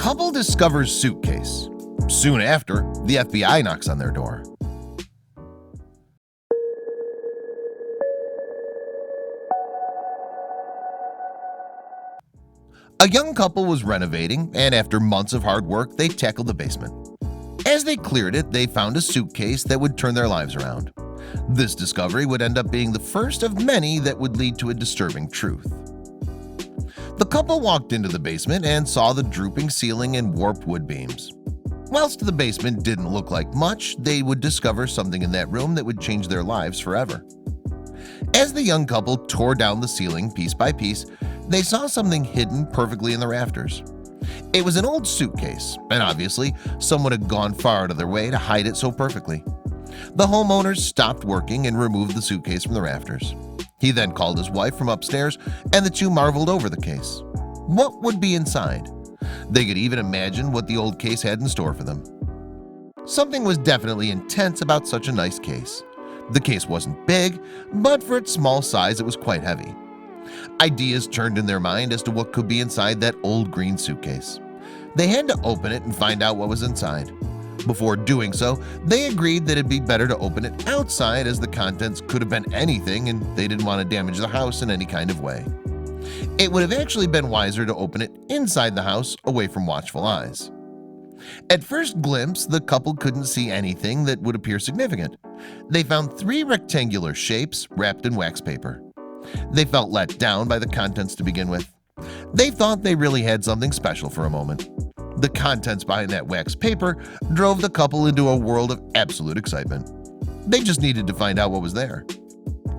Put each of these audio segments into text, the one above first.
Couple discovers suitcase. Soon after, the FBI knocks on their door. A young couple was renovating, and after months of hard work, they tackled the basement. As they cleared it, they found a suitcase that would turn their lives around. This discovery would end up being the first of many that would lead to a disturbing truth. The couple walked into the basement and saw the drooping ceiling and warped wood beams. Whilst the basement didn't look like much, they would discover something in that room that would change their lives forever. As the young couple tore down the ceiling piece by piece, they saw something hidden perfectly in the rafters. It was an old suitcase, and obviously someone had gone far out of their way to hide it so perfectly. The homeowners stopped working and removed the suitcase from the rafters. He then called his wife from upstairs, and the two marveled over the case. What would be inside? They could even imagine what the old case had in store for them. Something was definitely intense about such a nice case. The case wasn't big, but for its small size it was quite heavy. Ideas turned in their mind as to what could be inside that old green suitcase. They had to open it and find out what was inside. Before doing so, they agreed that it'd be better to open it outside, as the contents could have been anything and they didn't want to damage the house in any kind of way. It would have actually been wiser to open it inside the house, away from watchful eyes. At first glimpse, the couple couldn't see anything that would appear significant. They found 3 rectangular shapes wrapped in wax paper. They felt let down by the contents to begin with. They thought they really had something special for a moment. The contents behind that wax paper drove the couple into a world of absolute excitement. They just needed to find out what was there.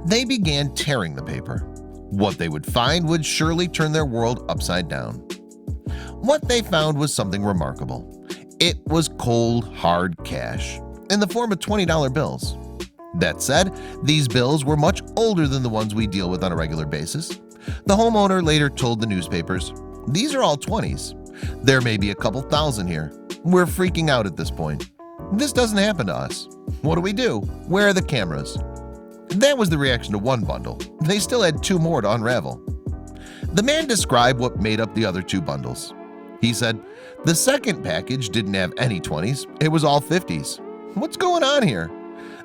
They began tearing the paper. What they would find would surely turn their world upside down. What they found was something remarkable. It was cold, hard cash in the form of $20 bills. That said, these bills were much older than the ones we deal with on a regular basis. The homeowner later told the newspapers, "These are all 20s. There may be a couple thousand here. We're freaking out at this point. This doesn't happen to us. What do we do? Where are the cameras?" That was the reaction to one bundle. They still had 2 more to unravel. The man described what made up the other 2 bundles. He said, "The second package didn't have any 20s. It was all 50s. What's going on here?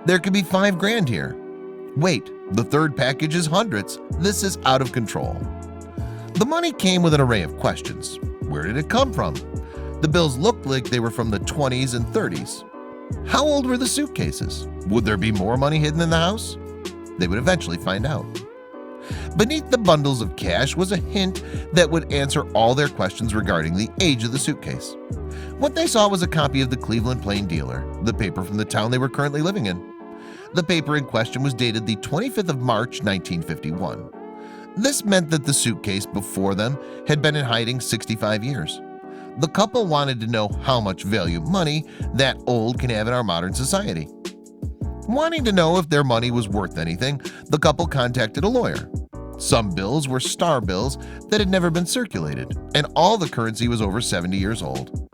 There could be $5 grand here. Wait, the third package is hundreds. This is out of control." The money came with an array of questions. Where did it come from? The bills looked like they were from the 20s and 30s. How old were the suitcases? Would there be more money hidden in the house? They would eventually find out. Beneath the bundles of cash was a hint that would answer all their questions regarding the age of the suitcase. What they saw was a copy of the Cleveland Plain Dealer, the paper from the town they were currently living in. The paper in question was dated the 25th of March, 1951. This meant that the suitcase before them had been in hiding 65 years. The couple wanted to know how much value money that old can have in our modern society. Wanting to know if their money was worth anything, the couple contacted a lawyer. Some bills were star bills that had never been circulated, and all the currency was over 70 years old.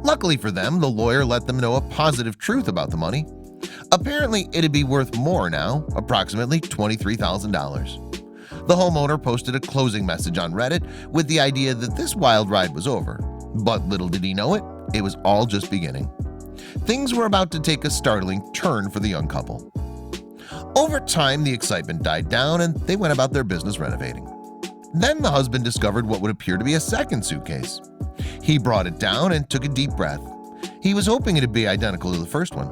Luckily for them, the lawyer let them know a positive truth about the money. Apparently, it'd be worth more now, approximately $23,000. The homeowner posted a closing message on Reddit with the idea that this wild ride was over. But little did he know it, it was all just beginning. Things were about to take a startling turn for the young couple. Over time, the excitement died down and they went about their business renovating. Then the husband discovered what would appear to be a second suitcase. He brought it down and took a deep breath. He was hoping it'd be identical to the first one.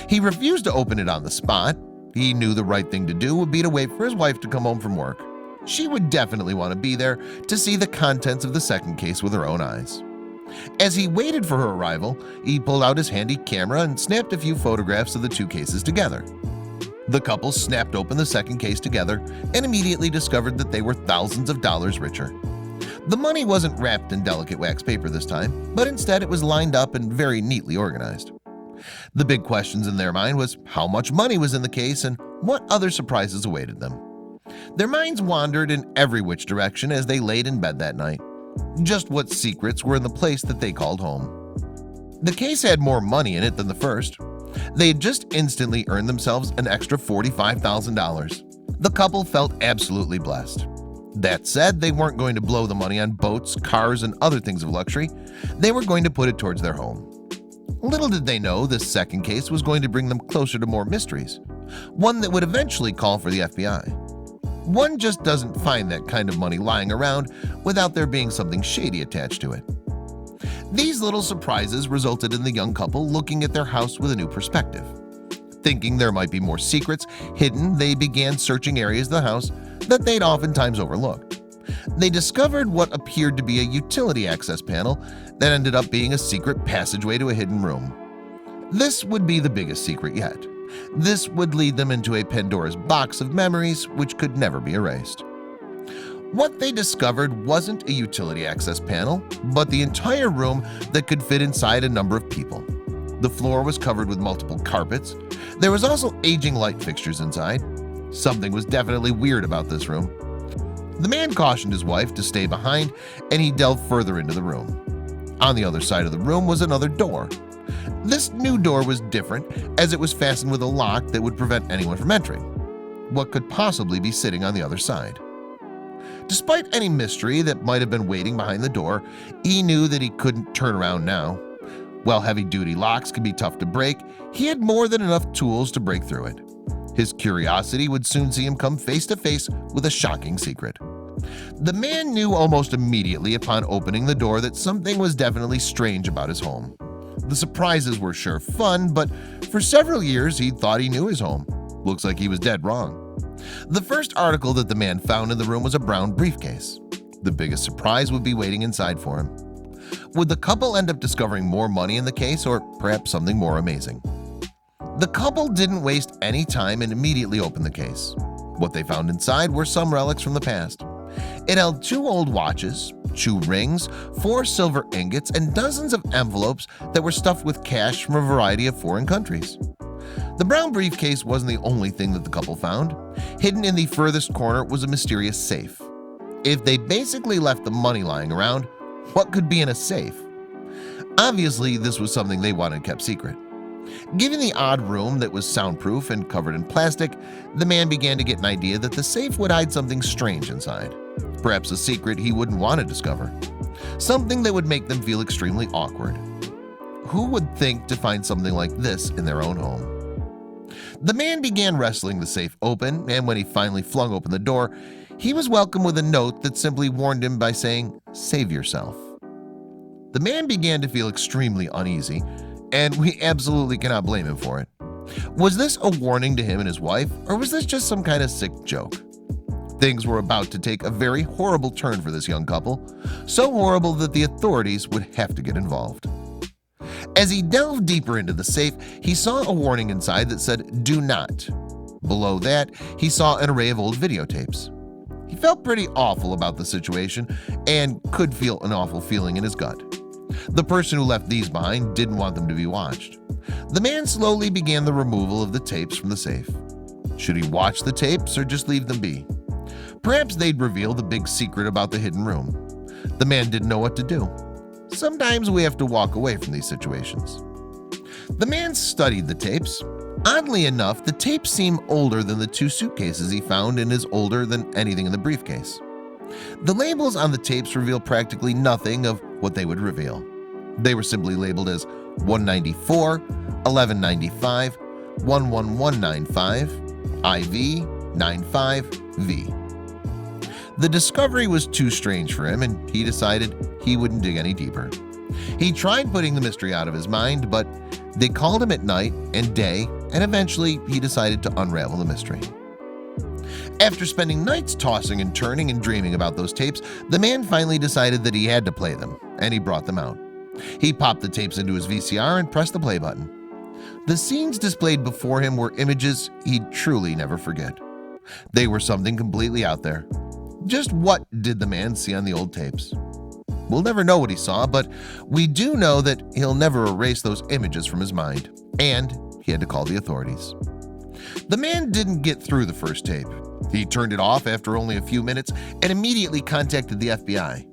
He refused to open it on the spot. He knew the right thing to do would be to wait for his wife to come home from work. She would definitely want to be there to see the contents of the second case with her own eyes. As he waited for her arrival, he pulled out his handy camera and snapped a few photographs of the 2 cases together. The couple snapped open the second case together and immediately discovered that they were thousands of dollars richer. The money wasn't wrapped in delicate wax paper this time, but instead it was lined up and very neatly organized. The big questions in their mind was how much money was in the case and what other surprises awaited them. Their minds wandered in every which direction as they laid in bed that night. Just what secrets were in the place that they called home. The case had more money in it than the first. They had just instantly earned themselves an extra $45,000. The couple felt absolutely blessed. That said, they weren't going to blow the money on boats, cars, and other things of luxury. They were going to put it towards their home. Little did they know this second case was going to bring them closer to more mysteries, one that would eventually call for the FBI. One just doesn't find that kind of money lying around without there being something shady attached to it. These little surprises resulted in the young couple looking at their house with a new perspective. Thinking there might be more secrets hidden, they began searching areas of the house that they'd oftentimes overlooked. They discovered what appeared to be a utility access panel that ended up being a secret passageway to a hidden room. This would be the biggest secret yet. This would lead them into a Pandora's box of memories which could never be erased. What they discovered wasn't a utility access panel, but the entire room that could fit inside a number of people. The floor was covered with multiple carpets. There was also aging light fixtures inside. Something was definitely weird about this room. The man cautioned his wife to stay behind, and he delved further into the room. On the other side of the room was another door. This new door was different as it was fastened with a lock that would prevent anyone from entering. What could possibly be sitting on the other side? Despite any mystery that might have been waiting behind the door, he knew that he couldn't turn around now. While heavy-duty locks can be tough to break, he had more than enough tools to break through it. His curiosity would soon see him come face to face with a shocking secret. The man knew almost immediately upon opening the door that something was definitely strange about his home. The surprises were sure fun, but for several years he thought he knew his home. Looks like he was dead wrong. The first article that the man found in the room was a brown briefcase. The biggest surprise would be waiting inside for him. Would the couple end up discovering more money in the case, or perhaps something more amazing? The couple didn't waste any time and immediately opened the case. What they found inside were some relics from the past. It held 2 old watches, 2 rings, 4 silver ingots, and dozens of envelopes that were stuffed with cash from a variety of foreign countries. The brown briefcase wasn't the only thing that the couple found. Hidden in the furthest corner was a mysterious safe. If they basically left the money lying around, what could be in a safe? Obviously, this was something they wanted kept secret. Given the odd room that was soundproof and covered in plastic, the man began to get an idea that the safe would hide something strange inside. Perhaps a secret he wouldn't want to discover. Something that would make them feel extremely awkward. Who would think to find something like this in their own home? The man began wrestling the safe open, and when he finally flung open the door, he was welcomed with a note that simply warned him by saying, "Save yourself." The man began to feel extremely uneasy, and we absolutely cannot blame him for it. Was this a warning to him and his wife, or was this just some kind of sick joke? Things were about to take a very horrible turn for this young couple, so horrible that the authorities would have to get involved. As he delved deeper into the safe, he saw a warning inside that said, "Do not." Below that, he saw an array of old videotapes. He felt pretty awful about the situation and could feel an awful feeling in his gut. The person who left these behind didn't want them to be watched. The man slowly began the removal of the tapes from the safe. Should he watch the tapes or just leave them be? Perhaps they'd reveal the big secret about the hidden room. The man didn't know what to do. Sometimes we have to walk away from these situations. The man studied the tapes. Oddly enough, the tapes seem older than the 2 suitcases he found and is older than anything in the briefcase. The labels on the tapes reveal practically nothing of what they would reveal. They were simply labeled as 194, 1195, 11195, IV, 95V. The discovery was too strange for him, and he decided he wouldn't dig any deeper. He tried putting the mystery out of his mind, but they called him at night and day, and eventually he decided to unravel the mystery. After spending nights tossing and turning and dreaming about those tapes, the man finally decided that he had to play them, and he brought them out. He popped the tapes into his VCR and pressed the play button. The scenes displayed before him were images he'd truly never forget. They were something completely out there. Just what did the man see on the old tapes? We'll never know what he saw, but we do know that he'll never erase those images from his mind, and he had to call the authorities. The man didn't get through the first tape. He turned it off after only a few minutes and immediately contacted the FBI.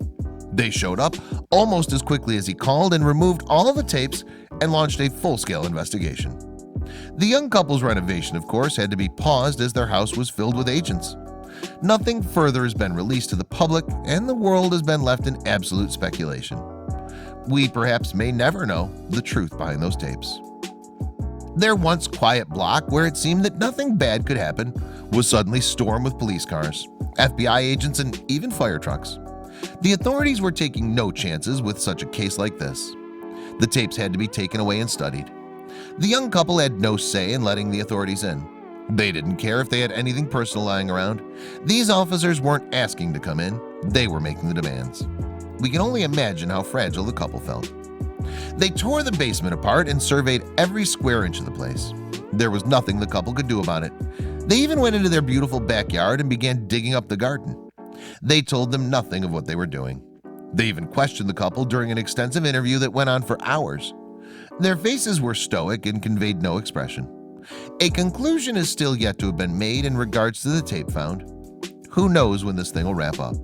They showed up almost as quickly as he called and removed all of the tapes and launched a full-scale investigation. The young couple's renovation, of course, had to be paused as their house was filled with agents. Nothing further has been released to the public, and the world has been left in absolute speculation. We perhaps may never know the truth behind those tapes. Their once quiet block, where it seemed that nothing bad could happen, was suddenly stormed with police cars, FBI agents, and even fire trucks. The authorities were taking no chances with such a case like this. The tapes had to be taken away and studied. The young couple had no say in letting the authorities in. They didn't care if they had anything personal lying around. These officers weren't asking to come in, they were making the demands. We can only imagine how fragile the couple felt. They tore the basement apart and surveyed every square inch of the place. There was nothing the couple could do about it. They even went into their beautiful backyard and began digging up the garden. They told them nothing of what they were doing. They even questioned the couple during an extensive interview that went on for hours. Their faces were stoic and conveyed no expression. A conclusion is still yet to have been made in regards to the tape found. Who knows when this thing will wrap up?